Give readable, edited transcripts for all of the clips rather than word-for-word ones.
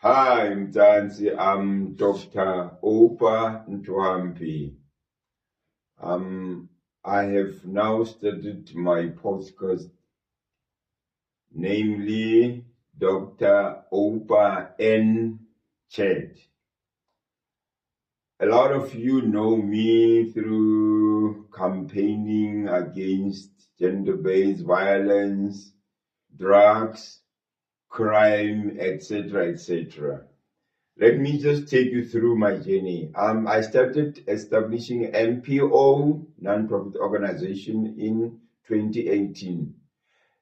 Hi, Mzansi. I'm Dr. OUPA Ntwampi. I have now started my podcast, namely Dr. OUPA N Chat. A lot of you know me through campaigning against gender-based violence, drugs, crime, etc., etc. Let me just take you through my journey. I started establishing NPO, non-profit organization, in 2018.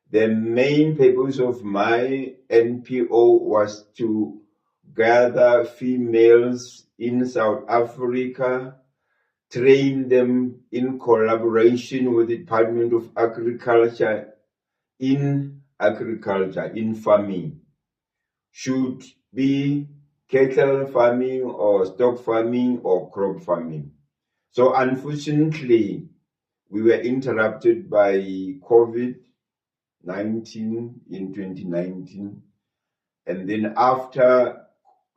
The main purpose of my NPO was to gather females in South Africa, train them in collaboration with the Department of Agriculture, in farming. Should be cattle farming or stock farming or crop farming. So unfortunately, we were interrupted by COVID-19 in 2019. And then after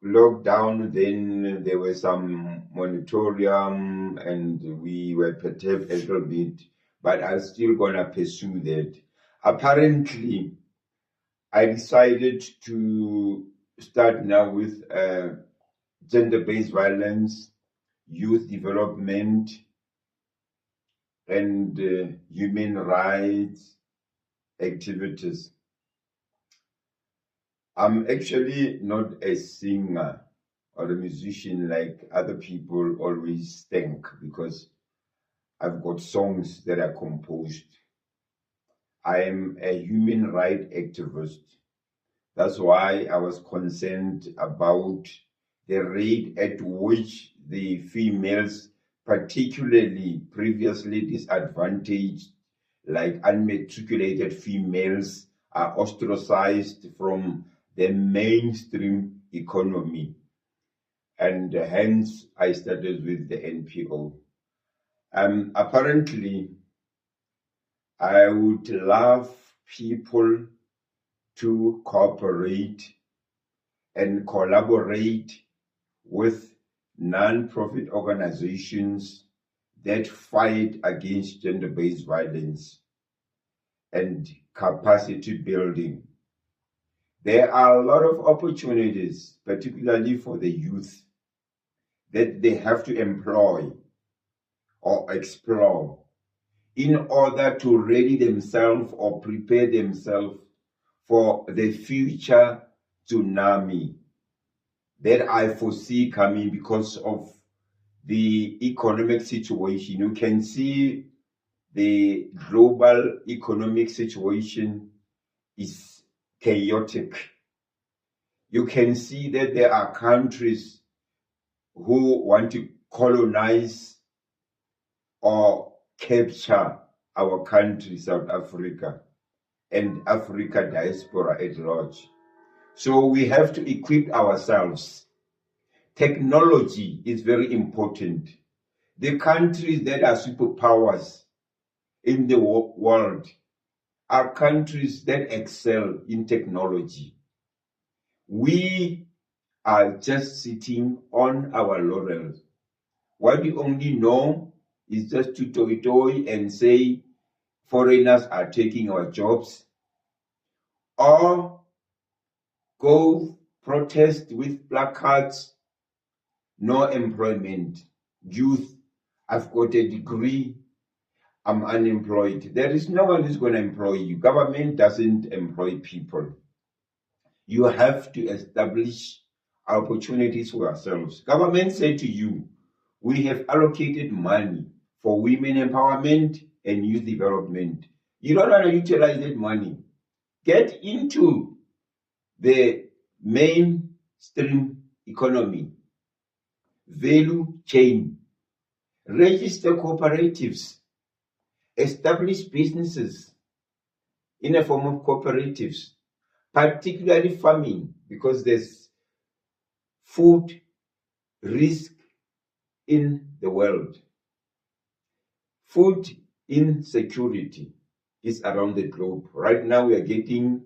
lockdown, then there was some moratorium and we were perturbed a little bit, but I'm still gonna pursue that. Apparently, I decided to start now with gender-based violence, youth development, and human rights activities. I'm actually not a singer or a musician like other people always think, because I've got songs that are composed. I am a human rights activist. That's why I was concerned about the rate at which the females, particularly previously disadvantaged, like unmatriculated females, are ostracized from the mainstream economy. And hence, I started with the NPO. Apparently, I would love people to cooperate and collaborate with non-profit organizations that fight against gender-based violence and capacity building. There are a lot of opportunities, particularly for the youth, that they have to employ or explore in order to ready themselves or prepare themselves for the future tsunami that I foresee coming because of the economic situation. You can see the global economic situation is chaotic. You can see that there are countries who want to colonize or capture our country, South Africa, and Africa diaspora at large. So we have to equip ourselves. Technology is very important. The countries that are superpowers in the world are countries that excel in technology. We are just sitting on our laurels. What we only know is just to toy and say foreigners are taking our jobs, or go protest with placards, no employment. Youth, I've got a degree, I'm unemployed. There is no one who's going to employ you. Government doesn't employ people. You have to establish opportunities for yourselves. Government said to you, we have allocated money for women empowerment and youth development. You don't want to utilize that money. Get into the mainstream economy, value chain, register cooperatives, establish businesses in a form of cooperatives, particularly farming, because there's food risk in the world. Food insecurity is around the globe. Right now, we are getting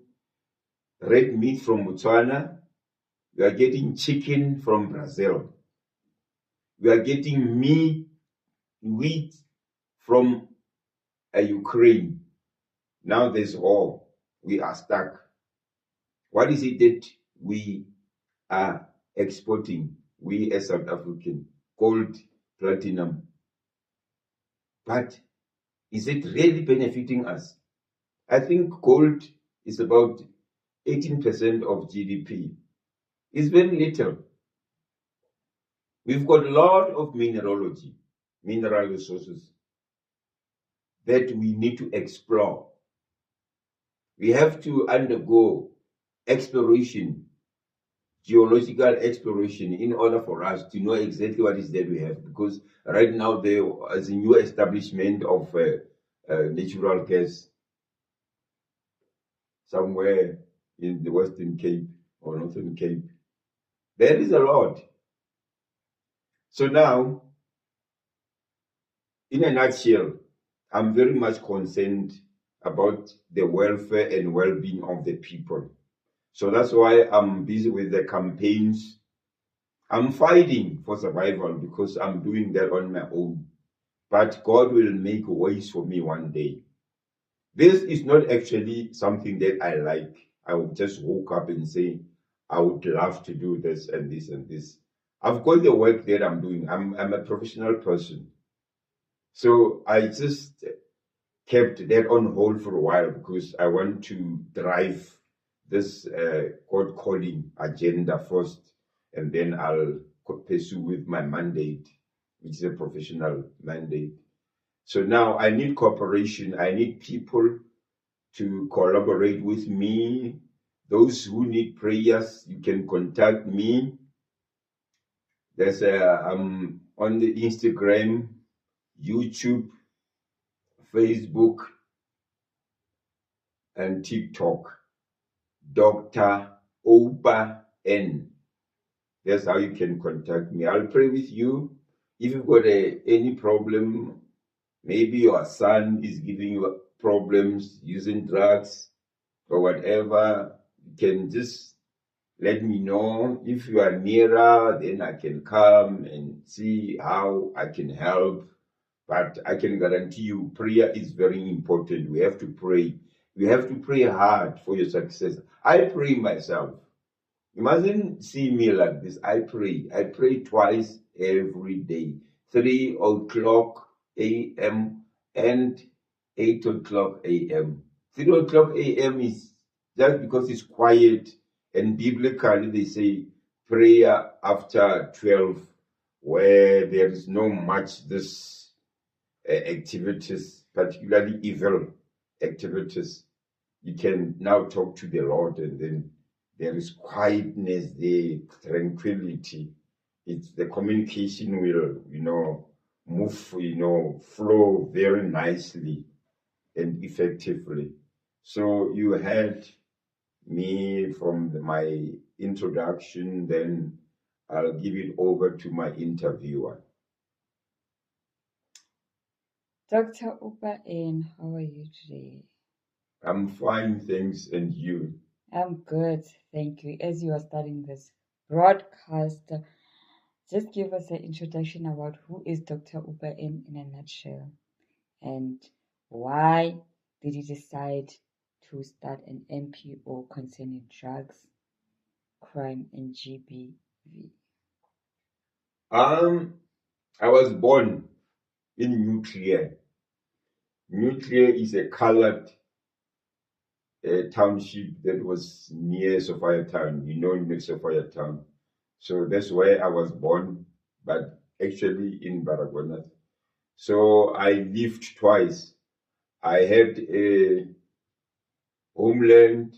red meat from Botswana, We are getting chicken from Brazil. We are getting wheat from Ukraine. Now there's war. We are stuck. What is it that we are exporting? We as South African, gold, platinum. But is it really benefiting us? I think gold is about 18% of GDP. It's very little. We've got a lot of mineralogy, mineral resources that we need to explore. We have to undergo exploration, geological exploration, in order for us to know exactly what is that we have. Because right now there is a new establishment of natural gas somewhere in the Western Cape or Northern Cape. There is a lot. So now, in a nutshell, I'm very much concerned about the welfare and well-being of the people. So that's why I'm busy with the campaigns. I'm fighting for survival because I'm doing that on my own. But God will make ways for me one day. This is not actually something that I like. I would just woke up and say, I would love to do this and this and this. I've got the work that I'm doing. I'm a professional person. So I just kept that on hold for a while because I want to drive this God calling agenda first, and then I'll pursue with my mandate, which is a professional mandate. So now I need cooperation. I need people to collaborate with me. Those who need prayers, you can contact me. There's on the Instagram, YouTube, Facebook, and TikTok. Dr. OUPA N. That's how you can contact me. I'll pray with you. If you've got any problem, maybe your son is giving you problems using drugs or whatever, you can just let me know. If you are nearer, then I can come and see how I can help. But I can guarantee you, prayer is very important. We have to pray. We have to pray hard for your success. I pray myself. You mustn't see me like this. I pray. I pray twice every day. 3 o'clock a.m. and 8 o'clock a.m. 3 o'clock a.m. is just because it's quiet, and biblically they say prayer after 12, where there is no much this activities, particularly evil activities. You can now talk to the Lord, and then there is quietness there, tranquility. It's the communication will, move, flow very nicely and effectively. So you heard me from my introduction, then I'll give it over to my interviewer. Dr. OUPA N, how are you today? I'm fine, thanks, and you? I'm good, thank you. As you are starting this broadcast, just give us an introduction about who is Dr. OUPA N in a nutshell, and why did you decide to start an NPO concerning drugs, crime, and GBV? I was born in Nuclear. Nuclear is a colored township that was near Sophia Town. Sophia Town. So that's where I was born, but actually in Baragwanath. So I lived twice. I had a homeland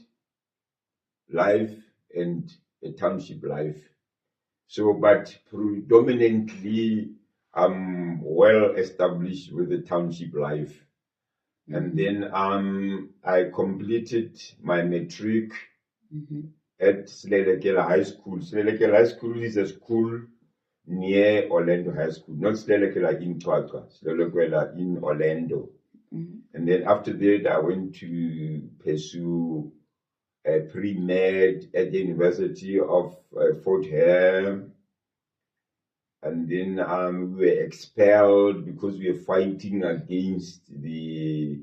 life and a township life. So, but predominantly, I'm well established with the township life. And then I completed my matric at Slelekela High School. Slelekela High School is a school near Orlando High School, not Slelekela in Twaka, Slelekela in Orlando. And then after that, I went to pursue pre-med at the University of Fort Hare. And then we were expelled because we were fighting against the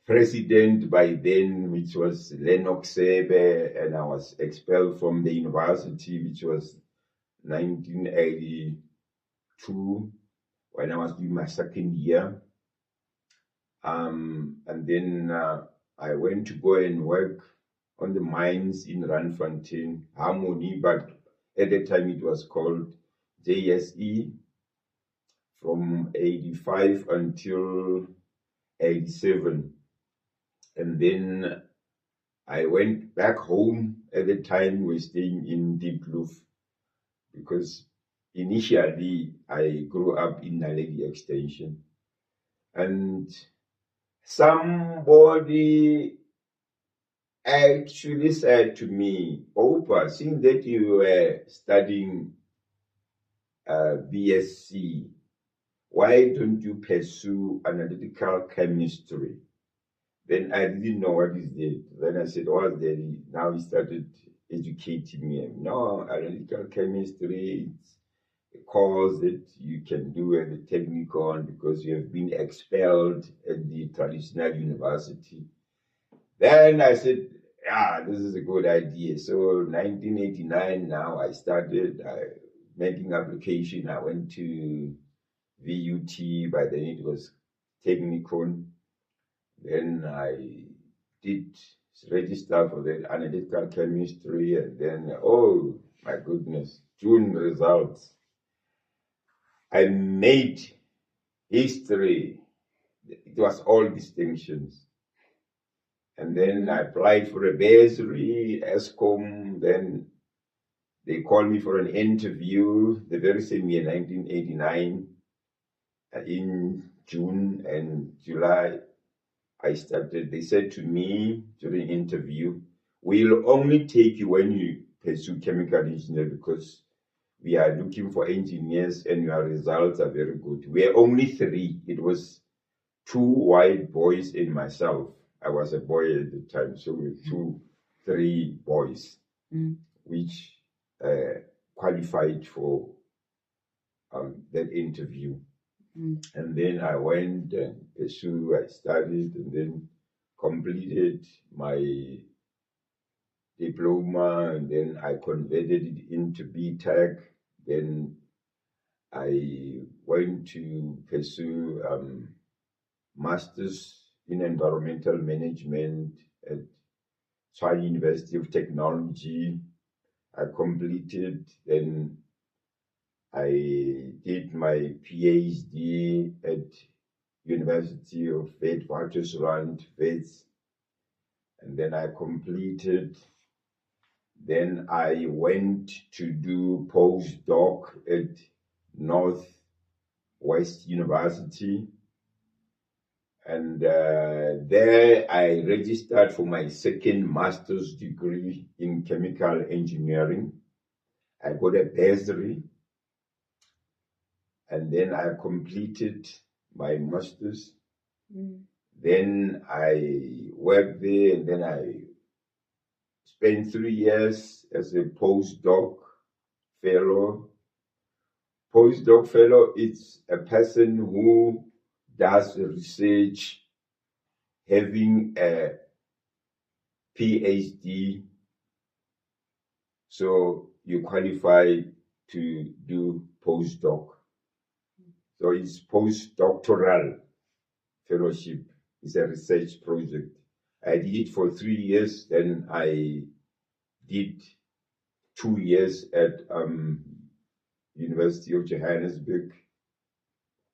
president by then, which was Lennox Sebe, and I was expelled from the university, which was 1982, when I was doing my second year. And then I went to go and work on the mines in Randfontein, Harmony, but at the time it was called JSE, from 85 until 87. And then I went back home. At the time we were staying in Diepkloof, because initially I grew up in Naledi Extension. And somebody actually said to me, "OUPA, seeing that you were studying BSc, why don't you pursue analytical chemistry?" Then I didn't know what is that. Then I said, "What's that?" Now he started educating me. No, analytical chemistry, it's a course that you can do at the Technikon because you have been expelled at the traditional university. Then I said, yeah, this is a good idea. So 1989, now I started making application. I went to VUT, by then it was Technikon. Then I did register for the analytical chemistry, and then, oh my goodness, June results. I made history. It was all distinctions. And then I applied for a bursary, ESCOM. Then they called me for an interview the very same year, 1989, in June and July. I started. They said to me during the interview, "We'll only take you when you pursue chemical engineering because we are looking for engineers and your results are very good." We are only 3. It was 2 white boys and myself. I was a boy at the time, so we were 3 boys, which qualified for that interview. And then I went and pursued, I studied, and then completed my diploma, and then I converted it into BTech. Then I went to pursue Masters in Environmental Management at Tshwane University of Technology. I completed, then I did my PhD at University of Witwatersrand, Wits, and then I completed. Then I went to do postdoc at Northwest University, and there I registered for my second master's degree in chemical engineering. I got a bursary. And then I completed my master's. Then I worked there, and then I spent 3 years as a postdoc fellow. Postdoc fellow is a person who does research having a PhD. So you qualify to do postdoc. So it's postdoctoral fellowship. It's a research project. I did it for 3 years. Then I did 2 years at University of Johannesburg.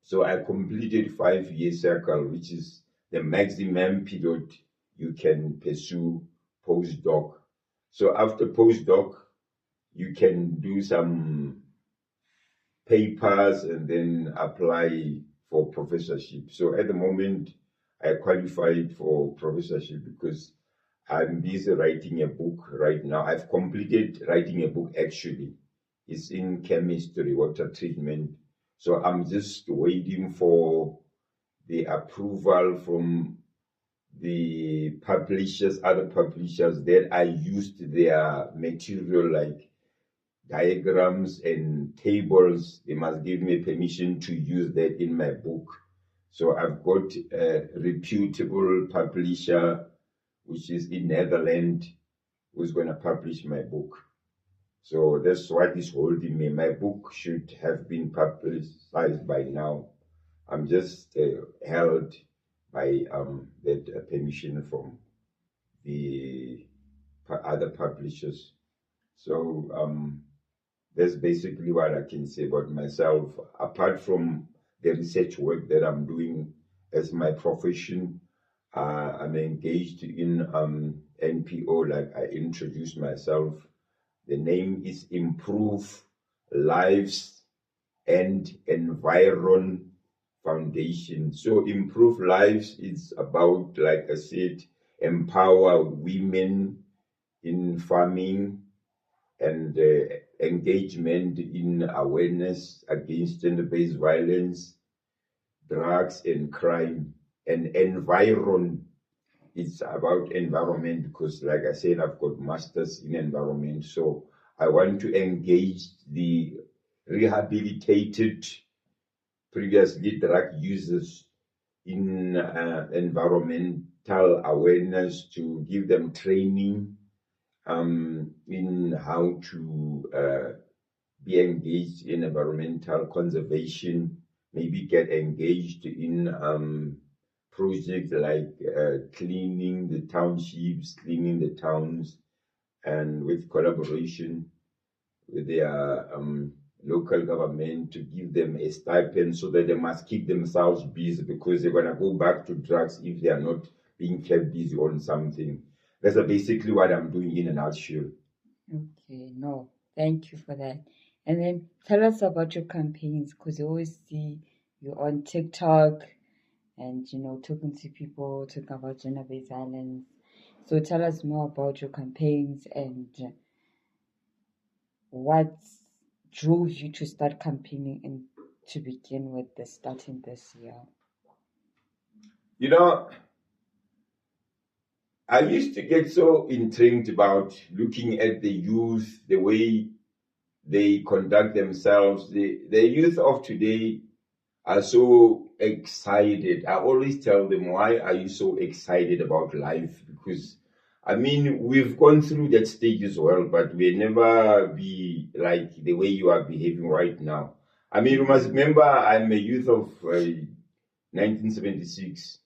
So I completed 5-year cycle, which is the maximum period you can pursue postdoc. So after postdoc, you can do some papers and then apply for professorship. So at the moment, I qualified for professorship because I'm busy writing a book right now. I've completed writing a book, actually. It's in chemistry, water treatment. So I'm just waiting for the approval from the publishers, other publishers, that I used their material like diagrams and tables. They must give me permission to use that in my book. So I've got a reputable publisher, which is in Netherlands, who's going to publish my book. So that's what is holding me. My book should have been publicized by now. I'm just held by that permission from the other publishers. So that's basically what I can say about myself. Apart from the research work that I'm doing as my profession, I'm engaged in NPO, like I introduced myself. The name is Improve Lives and Environ Foundation. So Improve Lives is about, like I said, empower women in farming and engagement in awareness against gender-based violence, drugs and crime. And Environ, it's about environment because, like I said, I've got masters in environment. So I want to engage the rehabilitated, previously drug users in environmental awareness, to give them training in how to be engaged in environmental conservation, maybe get engaged in projects like cleaning the townships, cleaning the towns, and with collaboration with their local government to give them a stipend so that they must keep themselves busy, because they're going to go back to drugs if they are not being kept busy on something. That's basically what I'm doing in a nutshell. Okay, no, thank you for that. And then tell us about your campaigns, because you always see you on TikTok and, talking to people, talking about gender-based violence. So tell us more about your campaigns and what drove you to start campaigning and to begin with starting this year. I used to get so intrigued about looking at the youth, the way they conduct themselves. The youth of today are so excited. I always tell them, why are you so excited about life? Because, we've gone through that stage as well, but we'll never be like the way you are behaving right now. You must remember, I'm a youth of 1976,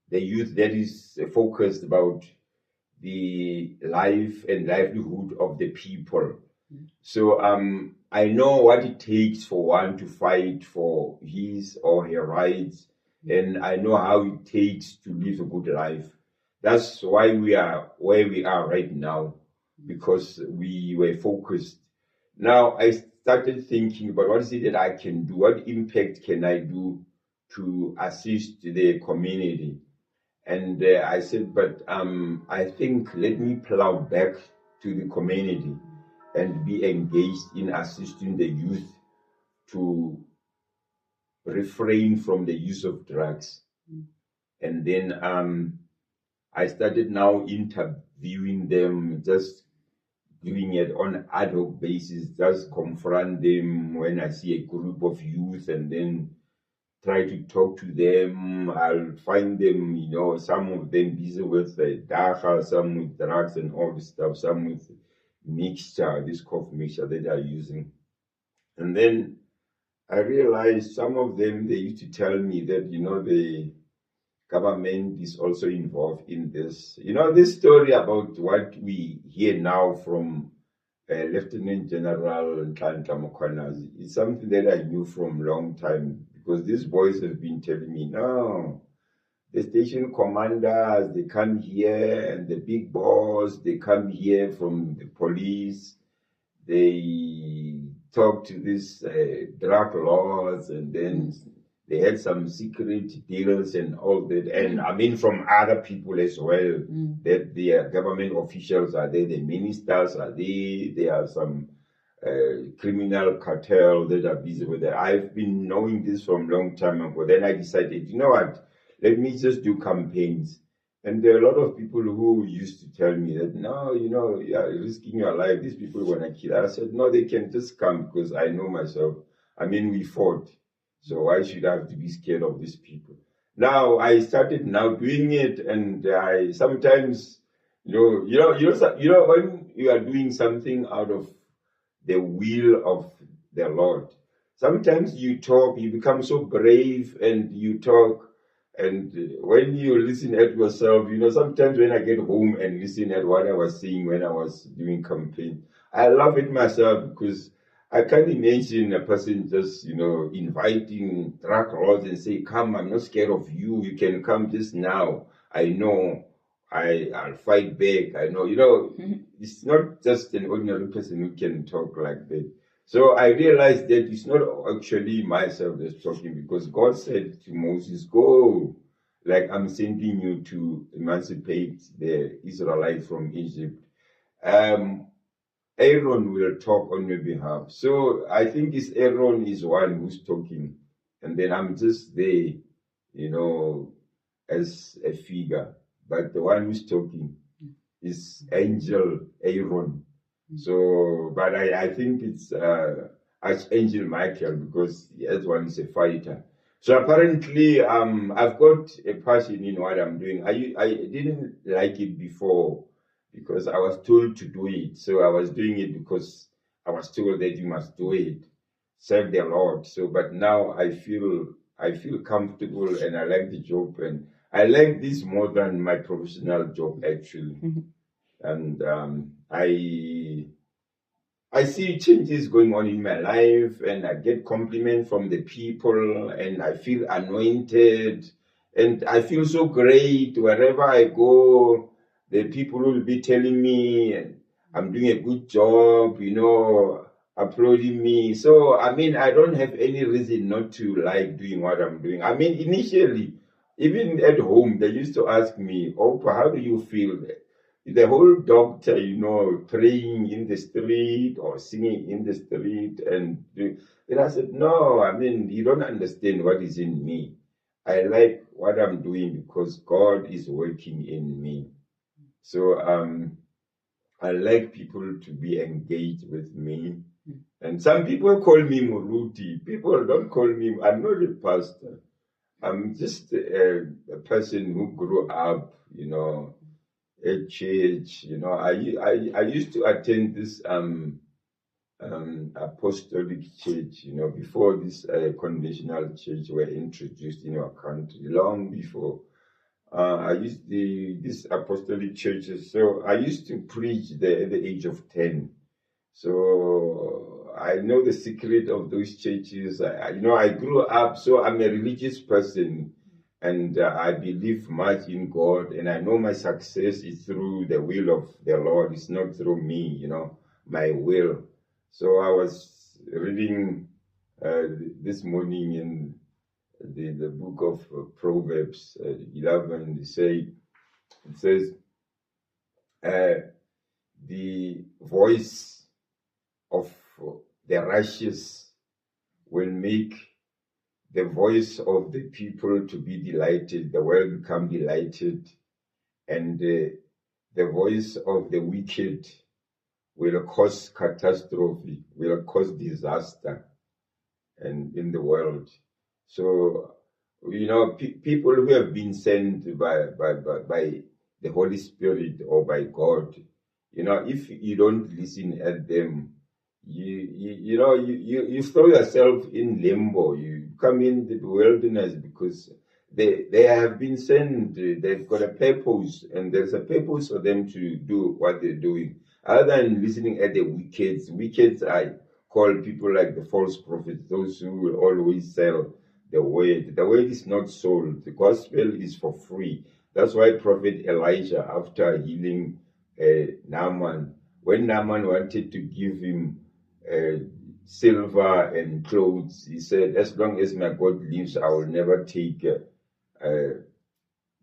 the youth that is focused about the life and livelihood of the people. So I know what it takes for one to fight for his or her rights, and I know how it takes to live a good life. That's why we are where we are right now, because we were focused. Now I started thinking about what is it that I can do, what impact can I do to assist the community. And I said, but I think let me plow back to the community and be engaged in assisting the youth to refrain from the use of drugs. And then I started now interviewing them, just doing it on ad hoc basis, just confront them when I see a group of youth, and then try to talk to them. I'll find them, some of them busy with dacha, some with drugs and all this stuff, some with mixture, this cough mixture that they're using. And then I realized some of them, they used to tell me that, the government is also involved in this. This story about what we hear now from Lieutenant General Nhlanhla Mkhwanazi is something that I knew from a long time, because these boys have been telling me, no, the station commanders, they come here, and the big boss, they come here from the police, they talk to these drug laws, and then they had some secret deals and all that. And from other people as well, that the government officials are there, the ministers are there are some criminal cartel that are busy with it. I've been knowing this from a long time ago. Then I decided, you know what, let me just do campaigns. And there are a lot of people who used to tell me that, no, you're risking your life. These people want to kill. I said, no, they can just come because I know myself. I mean, we fought. So why should I have to be scared of these people? Now I started now doing it, and I sometimes, when you are doing something out of the will of the Lord, sometimes you talk, you become so brave, and you talk. And when you listen at yourself, sometimes when I get home and listen at what I was saying when I was doing campaign, I laugh at myself because I can't imagine a person just, inviting drug lords and say, come, I'm not scared of you. You can come just now. I know I'll fight back. I know, it's not just an ordinary person who can talk like that. So I realized that it's not actually myself that's talking, because God said to Moses, go, like I'm sending you to emancipate the Israelites from Egypt. Aaron will talk on your behalf. So I think it's Aaron is one who's talking. And then I'm just there, as a figure. But the one who's talking is Angel Aaron. So, but I think it's Archangel Michael, because that one is a fighter. So apparently, I've got a passion in what I'm doing. I didn't like it before because I was told to do it. So I was doing it because I was told that you must do it, serve the Lord. So, but now I feel comfortable and I like the job, and I like this more than my professional job actually. And I see changes going on in my life, and I get compliments from the people, and I feel anointed, and I feel so great wherever I go. The people will be telling me I'm doing a good job, applauding me. So, I mean, I don't have any reason not to like doing what I'm doing. I mean, initially, even at home, they used to ask me, Opa, how do you feel? The whole doctor, praying in the street or singing in the street. And then I said, no, I mean, you don't understand what is in me. I like what I'm doing because God is working in me. So I like people to be engaged with me. And some people call me Muruti. People don't call me, I'm not a pastor. I'm just a person who grew up, at church. I used to attend this apostolic church, before this conventional church were introduced in our country, long before. I used these apostolic churches. So I used to preach there at the age of 10. So I know the secret of those churches. I grew up, so I'm a religious person, and I believe much in God, and I know my success is through the will of the Lord. It's not through me, my will. So I was reading this morning in the book of Proverbs 11. It says, the voice of the righteous will make the voice of the people to be delighted, the world become delighted, and the voice of the wicked will cause catastrophe, will cause disaster and in the world. So, people who have been sent by the Holy Spirit or by God, if you don't listen at them, you throw yourself in limbo. You come in the wilderness because they have been sent. They've got a purpose, and there's a purpose for them to do what they're doing. Other than listening at the wickeds I call people like the false prophets, those who will always sell the word. The word is not sold. The gospel is for free. That's why Prophet Elijah, after healing Naaman, when Naaman wanted to give him silver and clothes, he said, as long as my God lives, I will never take a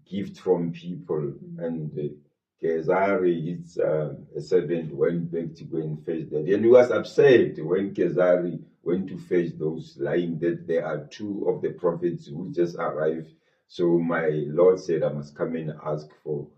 gift from people. And Kezari, his a servant, went back to go and fetch that. And he was upset when Kezari went to fetch those, lying that there are two of the prophets who just arrived So my Lord said I must come and ask for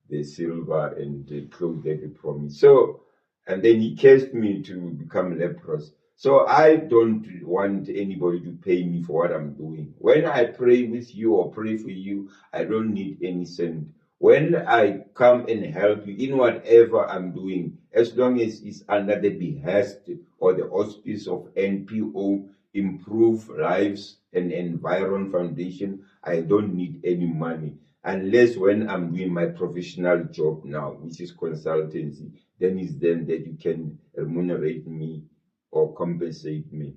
the silver and the cloth that he promised. So, and then he cursed me to become leprous. So I don't want anybody to pay me for what I'm doing. When I pray with you or pray for you, I don't need any cent. When I come and help you in whatever I'm doing, as long as it's under the behest or the auspice of NPO, Improve Lives and Environ Foundation, I don't need any money. Unless when I'm doing my professional job now, which is consultancy, then it's then that you can remunerate me or compensate me.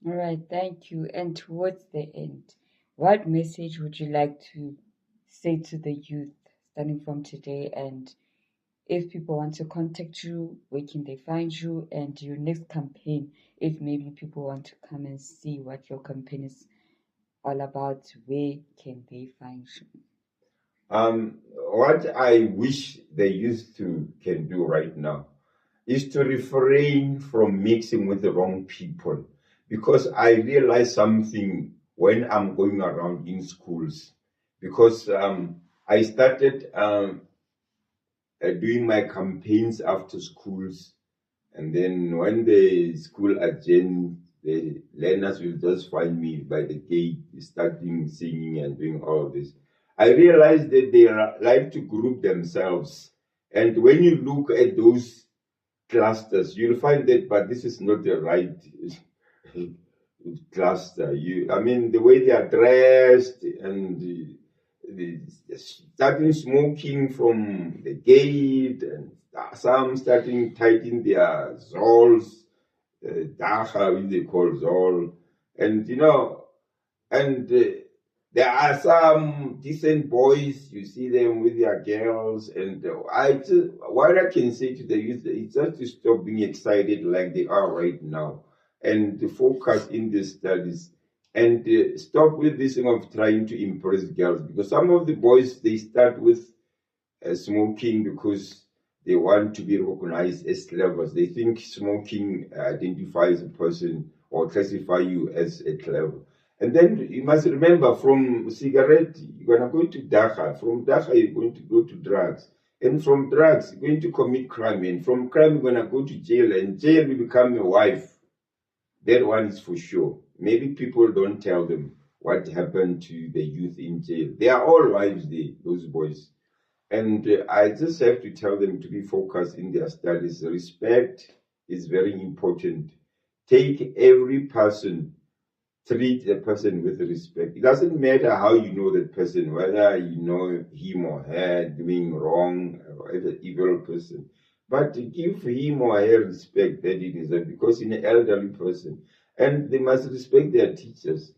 All right, thank you. And towards the end, what message would you like to say to the youth starting from today? And if people want to contact you, where can they find you? And your next campaign, if maybe people want to come and see what your campaign is all about, where can they find you? What I wish the youth can do right now is to refrain from mixing with the wrong people, because I realize something when I'm going around in schools, because I started doing my campaigns after schools, and then when the school adjourn, the learners will just find me by the gate, starting singing and doing all of this. I realized that they like to group themselves. And when you look at those clusters, you'll find that, but this is not the right cluster. I mean, the way they are dressed and starting smoking from the gate, and some starting tightening their zols, dacha, which they call zol, and and there are some decent boys. You see them with their girls, and what I can say to the youth is just to stop being excited like they are right now, and to focus in the studies, and stop with this thing of trying to impress girls, because some of the boys, they start with smoking because they want to be recognized as clever. They think smoking identifies a person or classify you as a clever. And then you must remember, from cigarette, you're going to go to dacha. From dacha, you're going to go to drugs. And from drugs, you're going to commit crime. And from crime, you're going to go to jail. And jail will become a wife. That one is for sure. Maybe people don't tell them what happened to the youth in jail. They are all wives, those boys. And I just have to tell them to be focused in their studies. Respect is very important. Take every person, treat the person with respect. It doesn't matter how you know that person, whether you know him or her doing wrong or an evil person. But give him or her respect that he deserves, because he's an elderly person. And they must respect their teachers.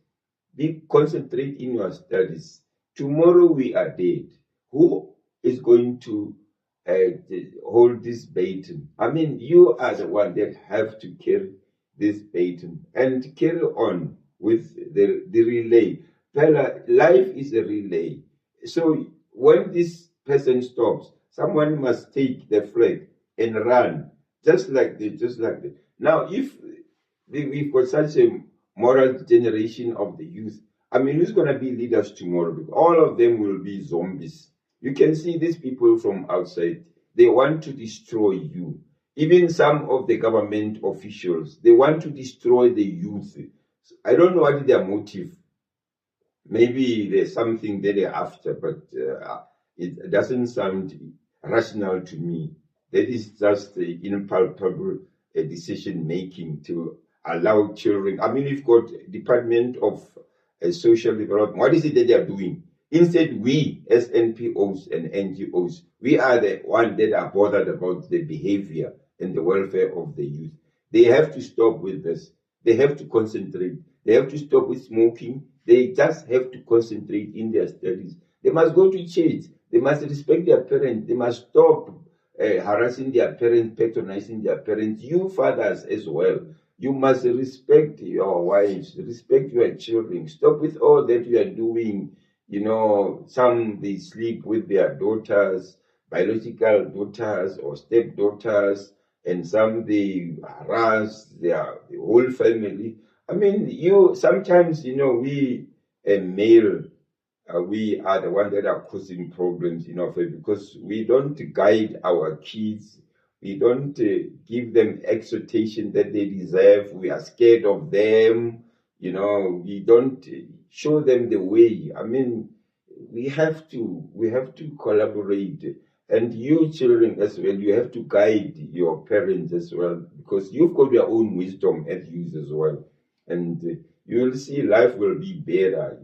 Concentrate in your studies. Tomorrow we are dead. Who is going to hold this baton? I mean, you are the one that have to carry this baton and carry on with the relay. Fella, life is a relay. So when this person stops, someone must take the flag and run, just like that. Now, if we've got such a moral generation of the youth, I mean, who's going to be leaders tomorrow? Because all of them will be zombies. You can see these people from outside. They want to destroy you. Even some of the government officials, they want to destroy the youth. I don't know what is their motive. Maybe there's something that they're after, but it doesn't sound rational to me. That is just the impalpable decision making to allow children. I mean, we've got Department of Social Development. What is it that they are doing? Instead, we as NPOs and NGOs, we are the ones that are bothered about the behavior and the welfare of the youth. They have to stop with this. They have to concentrate. They have to stop with smoking. They just have to concentrate in their studies. They must go to church. They must respect their parents. They must stop harassing their parents, patronizing their parents. You fathers as well. You must respect your wives, respect your children. Stop with all that you are doing. Some they sleep with their daughters, biological daughters or stepdaughters, and some they harass the whole family. I mean, we male we are the ones that are causing problems in our family because we don't guide our kids. We don't give them exhortation that they deserve. We are scared of them. We don't show them the way. I mean, we have to collaborate. And you children as well, you have to guide your parents as well because you've got your own wisdom and use as well. And you will see life will be better.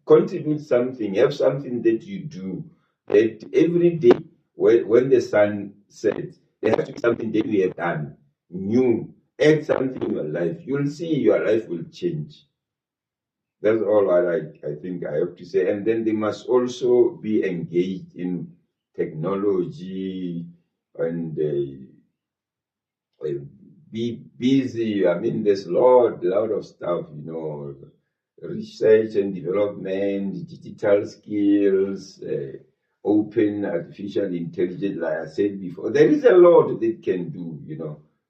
Contribute something, have something that you do that every day when the sun sets, there has to be something that you have done new. Add something in your life. You'll see your life will change. That's all I think I have to say. And then they must also be engaged in technology and be busy. I mean, there's lot of stuff, research and development, digital skills, open artificial intelligence, like I said before. There is a lot they can do,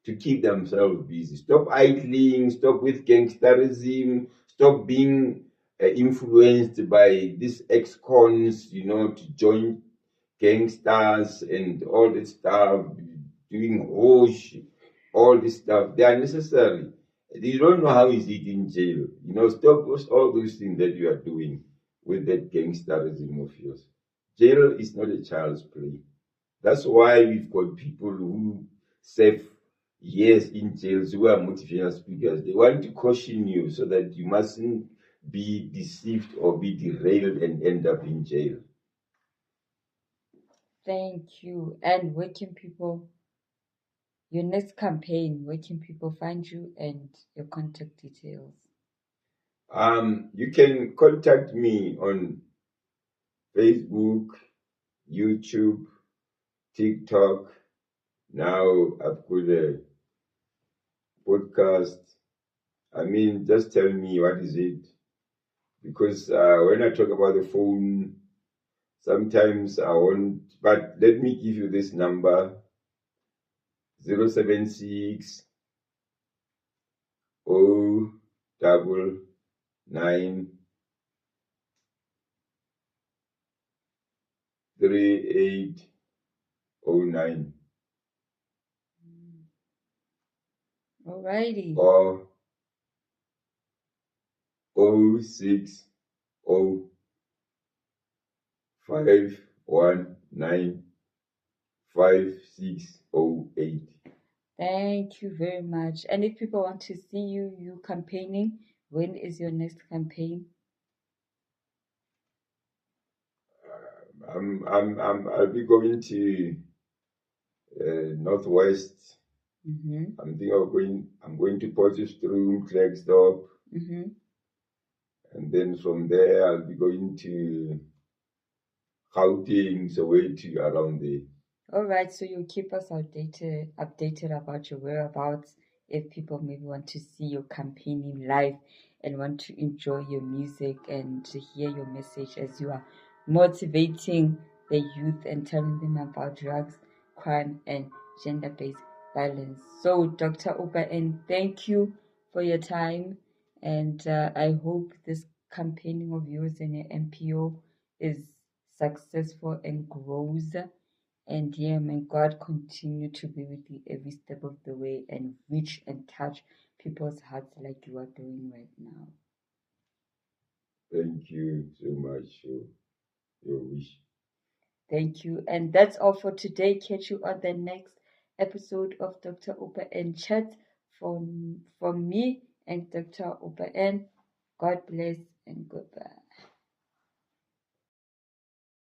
to keep themselves busy. Stop idling, stop with gangsterism, stop being influenced by these ex-cons, to join gangsters and all this stuff, doing hosh, all this stuff. They are necessary. You don't know how is it in jail. Stop all those things that you are doing with that gangsterism of yours. Jail is not a child's play. That's why we've got people who serve years in jails who are motivational speakers. They want to caution you so that you mustn't be deceived or be derailed and end up in jail. Thank you. And your next campaign, where can people find you and your contact details? You can contact me on Facebook, YouTube, TikTok. Now I've got a podcast. I mean, just tell me what is it. Because when I talk about the phone, sometimes I won't. But let me give you this number: 076 099 3809. Alrighty. Or 060 519 5608. Thank you very much. And if people want to see you campaigning, when is your next campaign? I'll be going to Northwest. Mm-hmm. I'm going to Potchefstroom, Klerksdorp, Mm-hmm. and then from there I'll be going to Gauteng, Soweto, around there. All right, so you'll keep us updated about your whereabouts if people maybe want to see your campaigning live and want to enjoy your music and to hear your message as you are motivating the youth and telling them about drugs, crime, and gender-based violence. So, Dr. OUPA, and thank you for your time, and I hope this campaigning of yours and your MPO is successful and grows. And yeah, may God continue to be with you every step of the way and reach and touch people's hearts like you are doing right now. Thank you so much for your wish. Thank you. And that's all for today. Catch you on the next episode of Dr. OUPA and Chat from me and Dr. OUPA. God bless and goodbye.